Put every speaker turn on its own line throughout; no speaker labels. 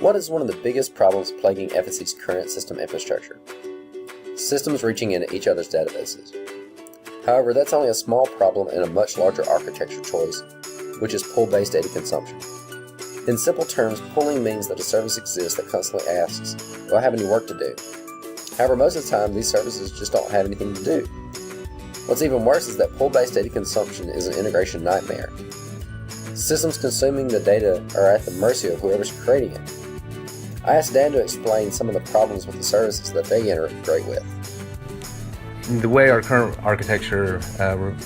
What is one of the biggest problems plaguing F&C's current system infrastructure? Systems reaching into each other's databases. However, that's only a small problem in a much larger architecture choice, which is pull-based data consumption. In simple terms, pulling means that a service exists that constantly asks, do I have any work to do? However, most of the time, these services just don't have anything to do. What's even worse is that pull-based data consumption is an integration nightmare. Systems consuming the data are at the mercy of whoever's creating it. I asked Dan to explain some of the problems with the services that they integrate with.
The way our current architecture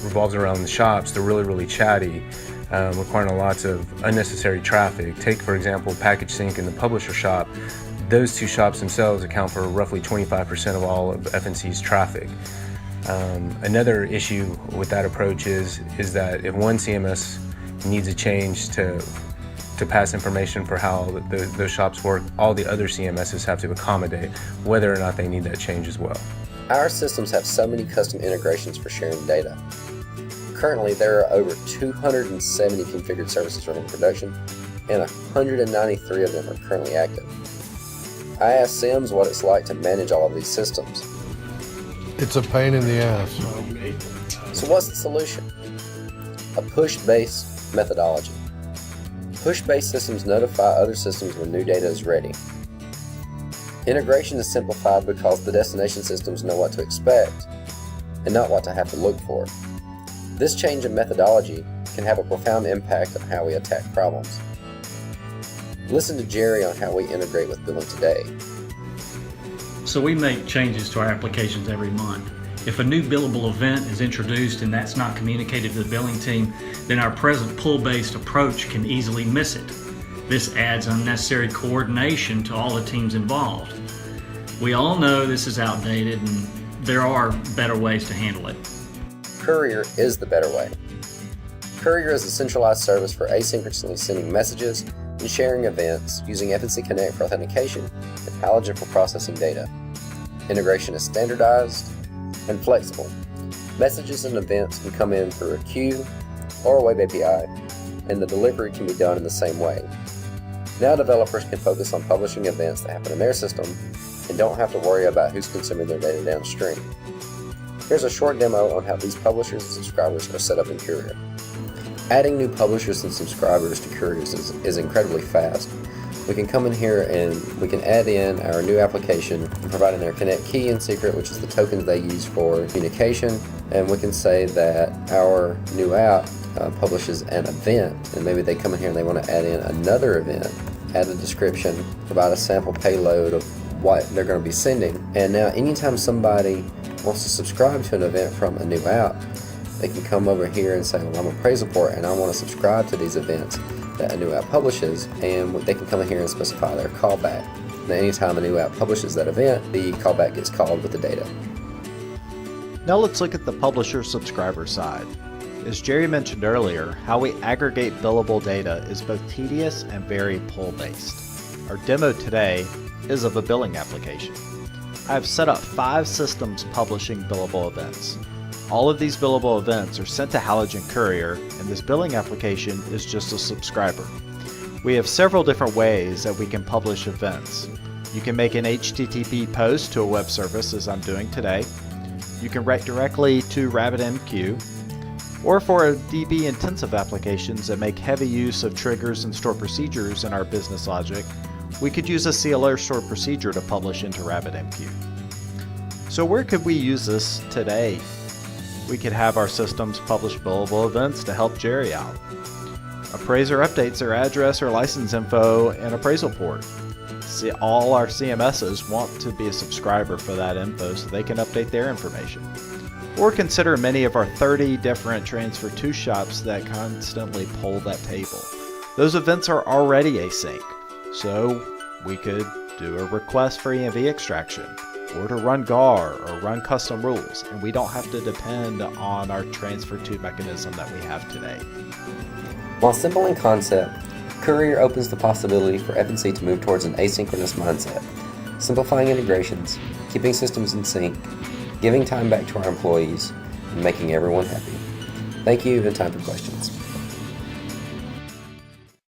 revolves around the shops, they're really chatty, requiring lots of unnecessary traffic. Take, for example, Package Sync and the publisher shop. Those two shops themselves account for roughly 25% of all of F&C's traffic. Another issue with that approach is that if one CMS needs a change to pass information for how those shops work, all the other CMSs have to accommodate whether or not they need that change as well.
Our systems have so many custom integrations for sharing data. Currently, there are over 270 configured services running in production, and 193 of them are currently active. I asked Sims what it's like to manage all of these systems.
It's a pain in the ass.
So what's the solution? A push-based methodology. Push-based systems notify other systems when new data is ready. Integration is simplified because the destination systems know what to expect and not what to have to look for. This change in methodology can have a profound impact on how we attack problems. Listen to Jerry on how we integrate with billing today.
So we make changes to our applications every month. If a new billable event is introduced and that's not communicated to the billing team, then our present pull-based approach can easily miss it. This adds unnecessary coordination to all the teams involved. We all know this is outdated and there are better ways to handle it.
Courier is the better way. Courier is a centralized service for asynchronously sending messages and sharing events using F&C Connect for authentication and Halogen for processing data. Integration is standardized and flexible. Messages and events can come in through a queue or a web API, and the delivery can be done in the same way. Now developers can focus on publishing events that happen in their system and don't have to worry about who's consuming their data downstream. Here's a short demo on how these publishers and subscribers are set up in Courier. Adding new publishers and subscribers to Courier is incredibly fast. We can come in here and we can add in our new application and provide in their Connect key and secret, which is the tokens they use for communication, and we can say that our new app publishes an event, and maybe they come in here and they want to add in another event, add a description, provide a sample payload of what they're going to be sending, and now anytime somebody wants to subscribe to an event from a new app, they can come over here and say, well, I'm a praise report and I want to subscribe to these events that a new app publishes, and they can come in here and specify their callback. Now anytime a new app publishes that event, the callback gets called with the data.
Now let's look at the publisher subscriber side. As Jerry mentioned earlier, how we aggregate billable data is both tedious and very pull-based. Our demo today is of a billing application. I have set up 5 systems publishing billable events. All of these billable events are sent to Halogen Courier, and this billing application is just a subscriber. We have several different ways that we can publish events. You can make an HTTP post to a web service, as I'm doing today. You can write directly to RabbitMQ, or for DB intensive applications that make heavy use of triggers and stored procedures in our business logic, we could use a CLR stored procedure to publish into RabbitMQ. So where could we use this today? We could have our systems publish billable events to help Jerry out. Appraiser updates their address or license info in appraisal port. See, all our CMSs want to be a subscriber for that info so they can update their information. Or consider many of our 30 different transfer to shops that constantly pull that table. Those events are already async, so we could do a request for EMV extraction, or to run GAR or run custom rules, and we don't have to depend on our transfer to mechanism that we have today.
While simple in concept, Courier opens the possibility for F&C to move towards an asynchronous mindset, simplifying integrations, keeping systems in sync, giving time back to our employees, and making everyone happy. Thank you, and time for questions.